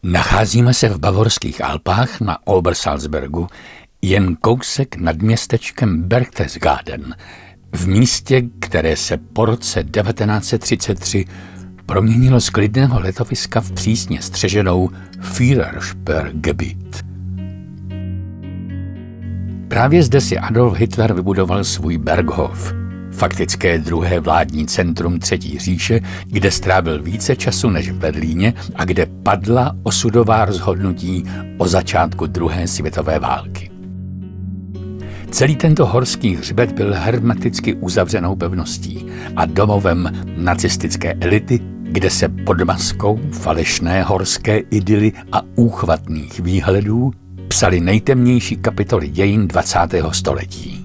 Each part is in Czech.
Nacházíme se v bavorských Alpách na Obersalzbergu, jen kousek nad městečkem Berchtesgaden, v místě, které se po roce 1933 proměnilo z klidného letoviska v přísně střeženou Führersperrgebiet. Právě zde si Adolf Hitler vybudoval svůj Berghof, faktické druhé vládní centrum Třetí říše, kde strávil více času než v Berlíně a kde padla osudová rozhodnutí o začátku druhé světové války. Celý tento horský hřbet byl hermeticky uzavřenou pevností a domovem nacistické elity, kde se pod maskou falešné horské idyly a úchvatných výhledů psaly nejtemnější kapitoly dějin 20. století.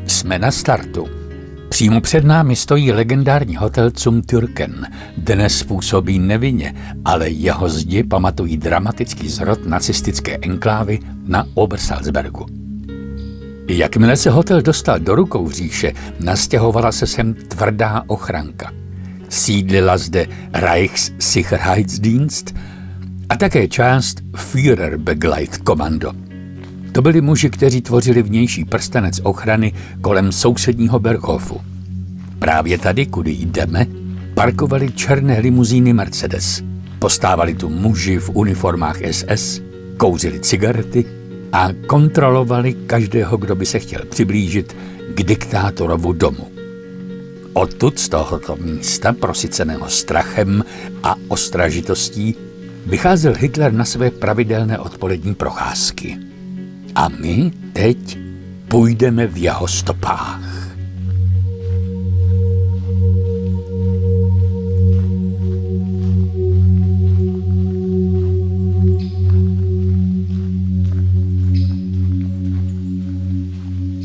Jsme na startu. Přímo před námi stojí legendární hotel Zum Türken. Dnes působí nevinně, ale jeho zdi pamatují dramatický zrod nacistické enklávy na Obersalzbergu. Jakmile se hotel dostal do rukou říše, nastěhovala se sem tvrdá ochranka. Sídlila zde Reichssicherheitsdienst a také část Führerbegleitkommando. To byli muži, kteří tvořili vnější prstenec ochrany kolem sousedního Berghofu. Právě tady, kudy jdeme, parkovali černé limuzíny Mercedes. Postávali tu muži v uniformách SS, kouřili cigarety a kontrolovali každého, kdo by se chtěl přiblížit k diktátorovu domu. Odtud z tohoto místa, prosyceného strachem a ostražitostí, vycházel Hitler na své pravidelné odpolední procházky. A my teď půjdeme v jeho stopách.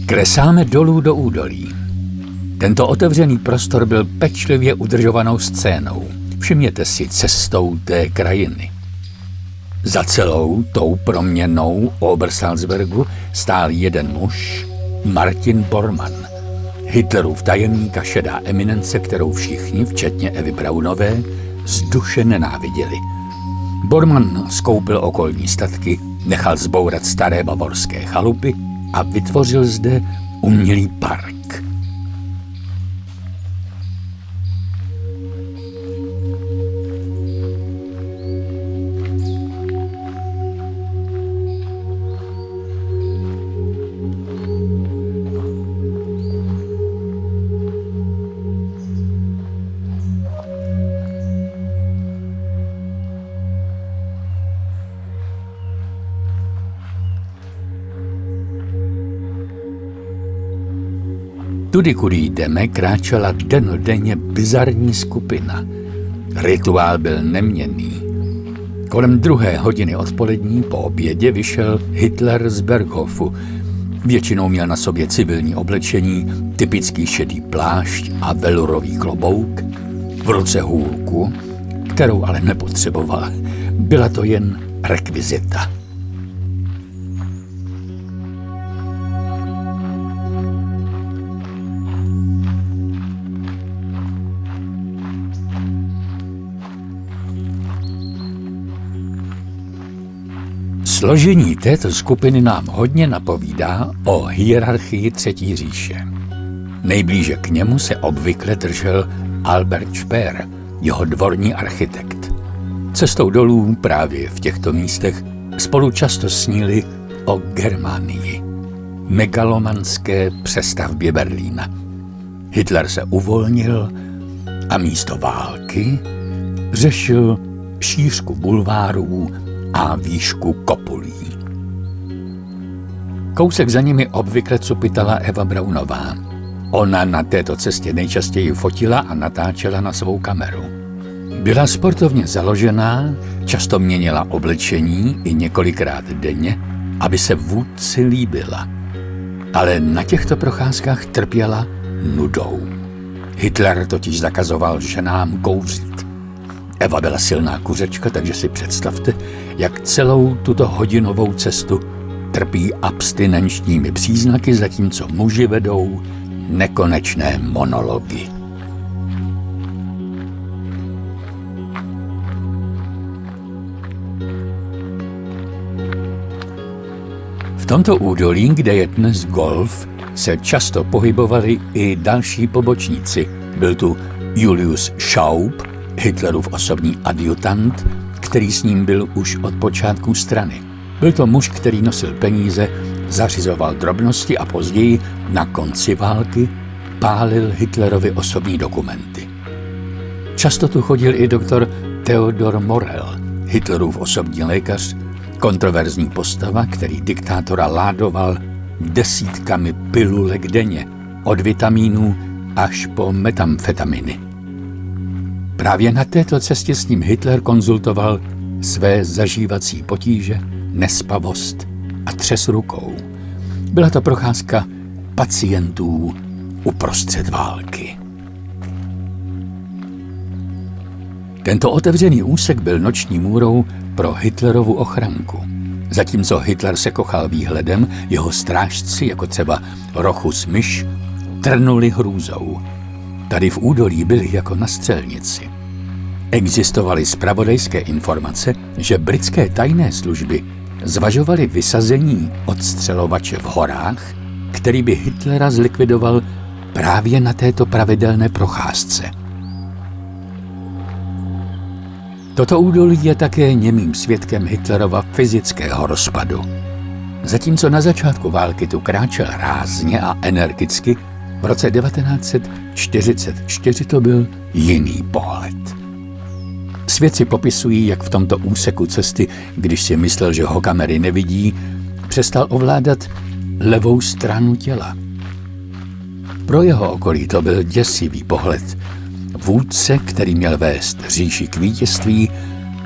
Klesáme dolů do údolí. Tento otevřený prostor byl pečlivě udržovanou scénou. Všimněte si cestou té krajiny. Za celou tou proměnnou Obersalzbergu stál jeden muž, Martin Bormann, Hitlerův tajemník a šedá eminence, kterou všichni, včetně Evy Braunové, z duše nenáviděli. Bormann skoupil okolní statky, nechal zbourat staré bavorské chalupy a vytvořil zde umělý park. Tudy, kudy jdeme, kráčela dennodenně bizarní skupina. Rituál byl neměnný. Kolem 2. hodiny odpolední po obědě vyšel Hitler z Berghofu. Většinou měl na sobě civilní oblečení, typický šedý plášť a velurový klobouk, v ruce hůlku, kterou ale nepotřeboval. Byla to jen rekvizita. Složení této skupiny nám hodně napovídá o hierarchii Třetí říše. Nejblíže k němu se obvykle držel Albert Speer, jeho dvorní architekt. Cestou dolů právě v těchto místech spolu často snili o Germánii, megalomanské přestavbě Berlína. Hitler se uvolnil a místo války řešil šířku bulvárů a výšku kopulí. Kousek za nimi obvykle cupitala Eva Braunová. Ona na této cestě nejčastěji fotila a natáčela na svou kameru. Byla sportovně založená, často měnila oblečení i několikrát denně, aby se vůdci líbila. Ale na těchto procházkách trpěla nudou. Hitler totiž zakazoval ženám kouřit. Eva byla silná kuřečka, takže si představte, jak celou tuto hodinovou cestu trpí abstinenčními příznaky, zatímco muži vedou nekonečné monology. V tomto údolí, kde je dnes golf, se často pohybovali i další pobočníci. Byl tu Julius Schaub, Hitlerův osobní adjutant, který s ním byl už od počátku strany. Byl to muž, který nosil peníze, zařizoval drobnosti a později, na konci války, pálil Hitlerovi osobní dokumenty. Často tu chodil i doktor Theodor Morell, Hitlerův osobní lékař, kontroverzní postava, který diktátora ládoval desítkami pilulek denně, od vitamínů až po metamfetaminy. Právě na této cestě s ním Hitler konzultoval své zažívací potíže, nespavost a třes rukou. Byla to procházka pacientů uprostřed války. Tento otevřený úsek byl noční můrou pro Hitlerovu ochranku. Zatímco Hitler se kochal výhledem, jeho strážci, jako třeba Rochus Myš, trnuli hrůzou. Tady v údolí byli jako na střelnici. Existovaly zpravodajské informace, že britské tajné služby zvažovaly vysazení odstřelovače v horách, který by Hitlera zlikvidoval právě na této pravidelné procházce. Toto údolí je také němým svědkem Hitlerova fyzického rozpadu. Zatímco na začátku války tu kráčel rázně a energicky, v roce 1944 to byl jiný pohled. Svědci popisují, jak v tomto úseku cesty, když si myslel, že ho kamery nevidí, přestal ovládat levou stranu těla. Pro jeho okolí to byl děsivý pohled. Vůdce, který měl vést říši k vítězství,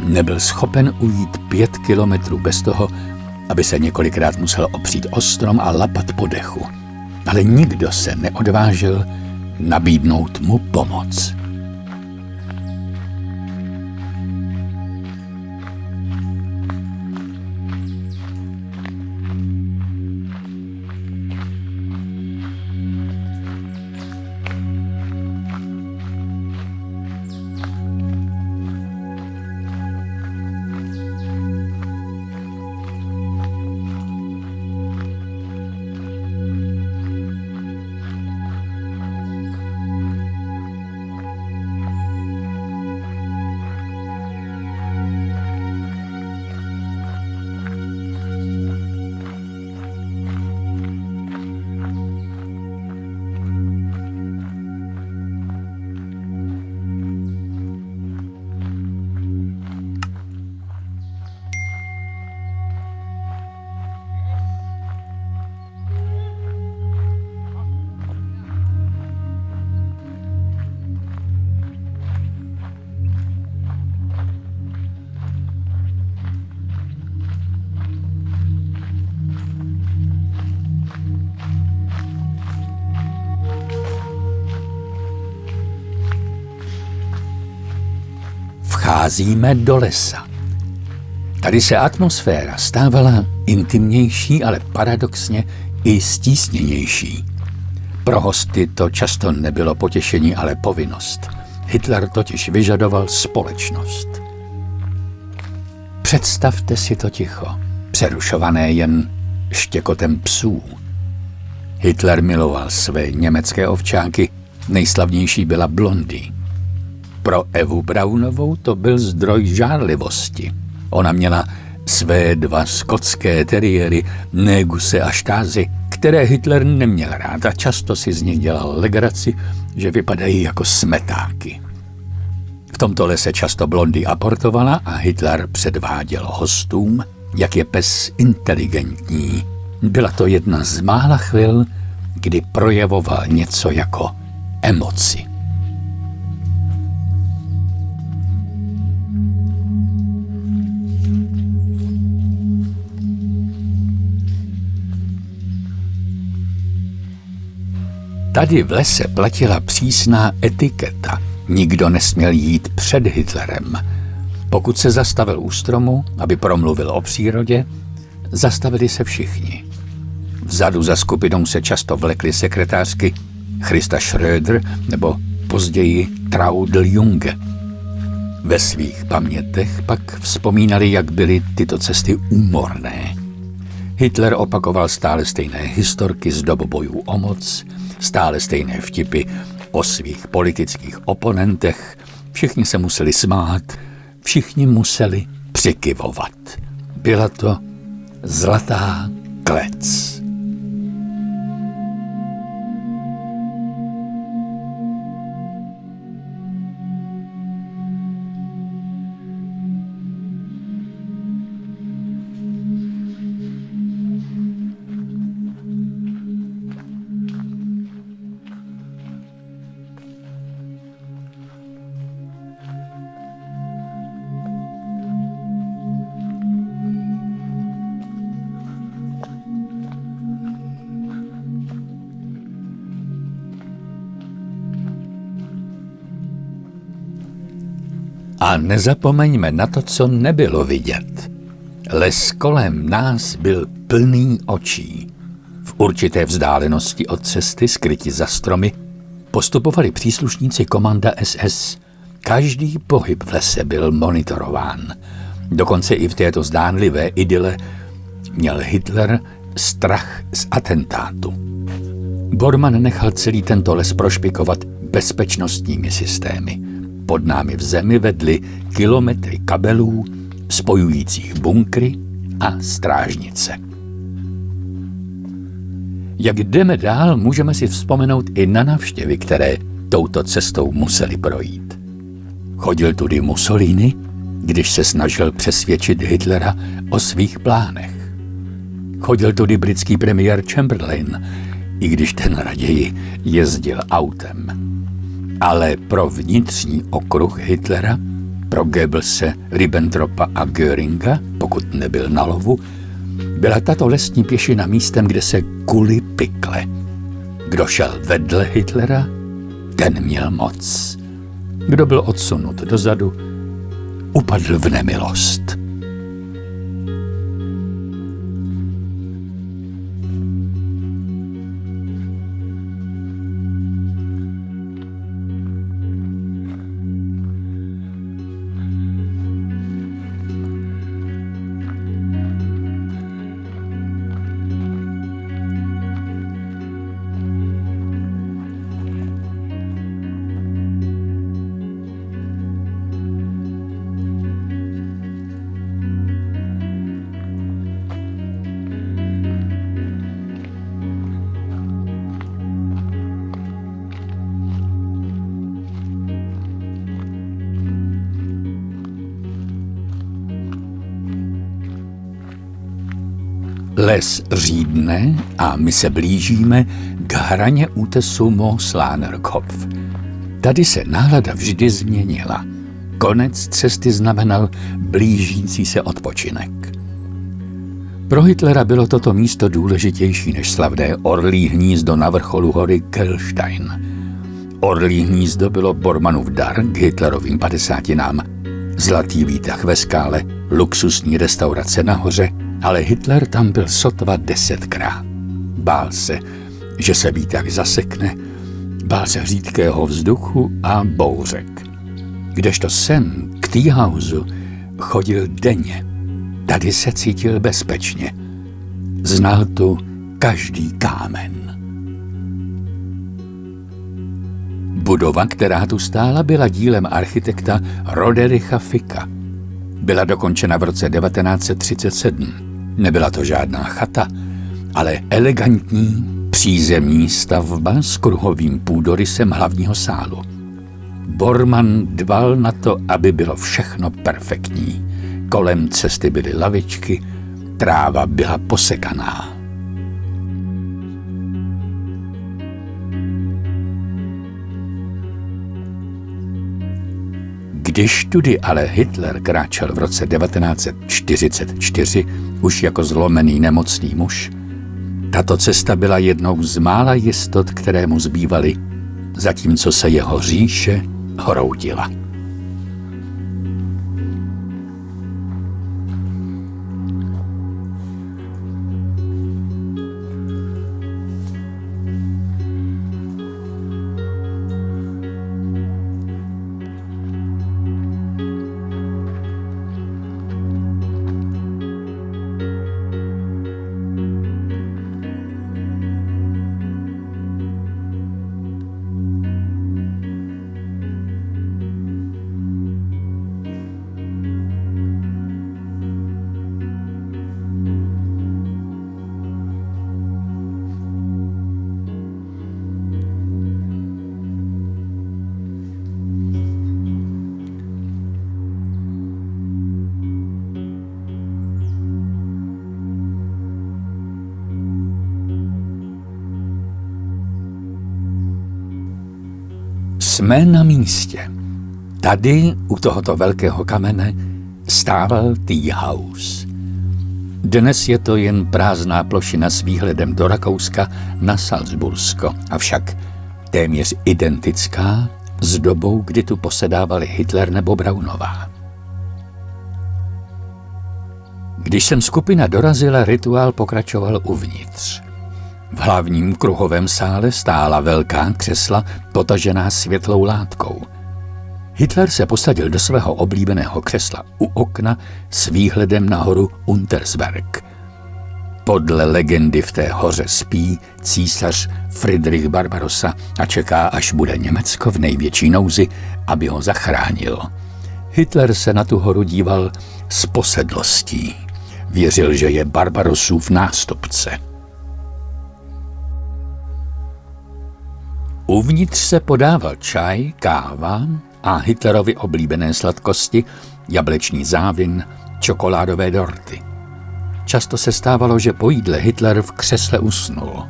nebyl schopen ujít 5 kilometrů bez toho, aby se několikrát musel opřít o strom a lapat po dechu. Ale nikdo se neodvážil nabídnout mu pomoc. Vcházíme do lesa. Tady se atmosféra stávala intimnější, ale paradoxně i stísněnější. Pro hosty to často nebylo potěšení, ale povinnost. Hitler totiž vyžadoval společnost. Představte si to ticho, přerušované jen štěkotem psů. Hitler miloval své německé ovčáky, nejslavnější byla Blondie. Pro Evu Braunovou to byl zdroj žárlivosti. Ona měla své 2 skotské teriéry, Neguse a Štázy, které Hitler neměl rád a často si z nich dělal legraci, že vypadají jako smetáky. V tomto lese často Blondie aportovala a Hitler předváděl hostům, jak je pes inteligentní. Byla to jedna z mála chvil, kdy projevoval něco jako emoci. Tady v lese platila přísná etiketa. Nikdo nesměl jít před Hitlerem. Pokud se zastavil u stromu, aby promluvil o přírodě, zastavili se všichni. Vzadu za skupinou se často vlekly sekretářky Christa Schröder nebo později Traudl Junge. Ve svých pamětech pak vzpomínali, jak byly tyto cesty úmorné. Hitler opakoval stále stejné historky z dob bojů o moc, stále stejné vtipy o svých politických oponentech. Všichni se museli smát, všichni museli přikyvovat. Byla to zlatá klec. A nezapomeňme na to, co nebylo vidět. Les kolem nás byl plný očí. V určité vzdálenosti od cesty, skryti za stromy, postupovali příslušníci komanda SS. Každý pohyb v lese byl monitorován. Dokonce i v této zdánlivé idyle měl Hitler strach z atentátu. Bormann nechal celý tento les prošpikovat bezpečnostními systémy. Pod námi v zemi vedly kilometry kabelů, spojujících bunkry a strážnice. Jak jdeme dál, můžeme si vzpomenout i na návštěvy, které touto cestou museli projít. Chodil tudy Mussolini, když se snažil přesvědčit Hitlera o svých plánech. Chodil tudy britský premiér Chamberlain, i když ten raději jezdil autem. Ale pro vnitřní okruh Hitlera, pro Goebbelse, Ribbentropa a Göringa, pokud nebyl na lovu, byla tato lesní pěšina místem, kde se kuly pikle. Kdo šel vedle Hitlera, ten měl moc. Kdo byl odsunut dozadu, upadl v nemilost. Les řídne a my se blížíme k hraně útesu Moos-Lahner-Kopf. Tady se nálada vždy změnila. Konec cesty znamenal blížící se odpočinek. Pro Hitlera bylo toto místo důležitější než slavné Orlí hnízdo na vrcholu hory Kelstein. Orlí hnízdo bylo Bormannův dar k Hitlerovým 50. Zlatý výtah ve skále, luxusní restaurace nahoře, ale Hitler tam byl sotva 10krát. Bál se, že se výtah zasekne, bál se řídkého vzduchu a bouřek. Kdežto sen k Teehausu chodil denně. Tady se cítil bezpečně. Znal tu každý kámen. Budova, která tu stála, byla dílem architekta Rodericha Ficka. Byla dokončena v roce 1937. Nebyla to žádná chata, ale elegantní přízemní stavba s kruhovým půdorysem hlavního sálu. Bormann dbal na to, aby bylo všechno perfektní. Kolem cesty byly lavičky, tráva byla posekaná. Když tudy ale Hitler kráčel v roce 1944 už jako zlomený nemocný muž, Tato cesta byla jednou z mála jistot, které mu zbývaly, zatímco se jeho říše hroutila. Jsme na místě. Tady, u tohoto velkého kamene, stával Tea House. Dnes je to jen prázdná plošina s výhledem do Rakouska na Salzbursko, avšak téměř identická s dobou, kdy tu posedávali Hitler nebo Brownová. Když sem skupina dorazila, rituál pokračoval uvnitř. V hlavním kruhovém sále stála velká křesla potažená světlou látkou. Hitler se posadil do svého oblíbeného křesla u okna s výhledem na horu Untersberg. Podle legendy v té hoře spí císař Friedrich Barbarossa a čeká, až bude Německo v největší nouzi, aby ho zachránil. Hitler se na tu horu díval s posedlostí. Věřil, že je Barbarossův nástupce. Uvnitř se podával čaj, káva a Hitlerovi oblíbené sladkosti, jablečný závin, čokoládové dorty. Často se stávalo, že po jídle Hitler v křesle usnul.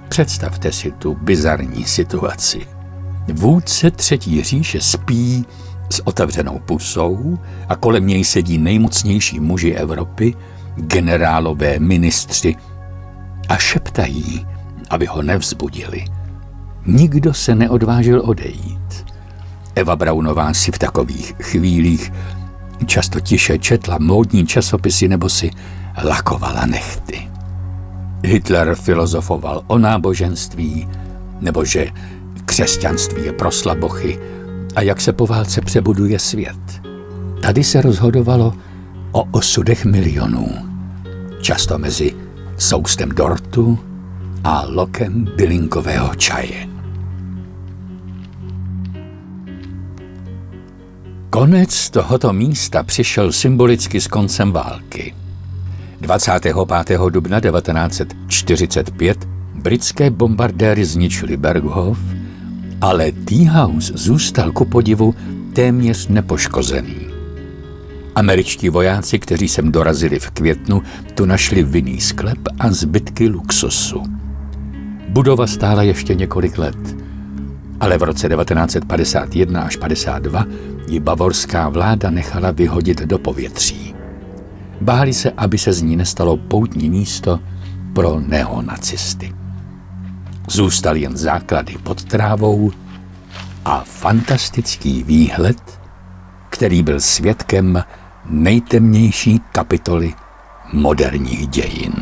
Představte si tu bizarní situaci. Vůdce Třetí říše spí s otevřenou pusou a kolem něj sedí nejmocnější muži Evropy, generálové, ministři a šeptají, aby ho nevzbudili. Nikdo se neodvážil odejít. Eva Brownová si v takových chvílích často tiše četla módní časopisy nebo si lakovala nehty. Hitler filozofoval o náboženství, nebo že křesťanství je pro slabochy a jak se po válce přebuduje svět. Tady se rozhodovalo o osudech milionů. Často mezi soustem dortu a lokem bylinkového čaje. Konec tohoto místa přišel symbolicky s koncem války. 25. dubna 1945 britské bombardéry zničily Berghof, ale Tea House zůstal ku podivu téměř nepoškozený. Američtí vojáci, kteří sem dorazili v květnu, tu našli vinný sklep a zbytky luxusu. Budova stála ještě několik let, ale v roce 1951 až 52 ji bavorská vláda nechala vyhodit do povětří. Báli se, aby se z ní nestalo poutní místo pro neonacisty. Zůstal jen základy pod trávou a fantastický výhled, který byl svědkem nejtemnější kapitoly moderních dějin.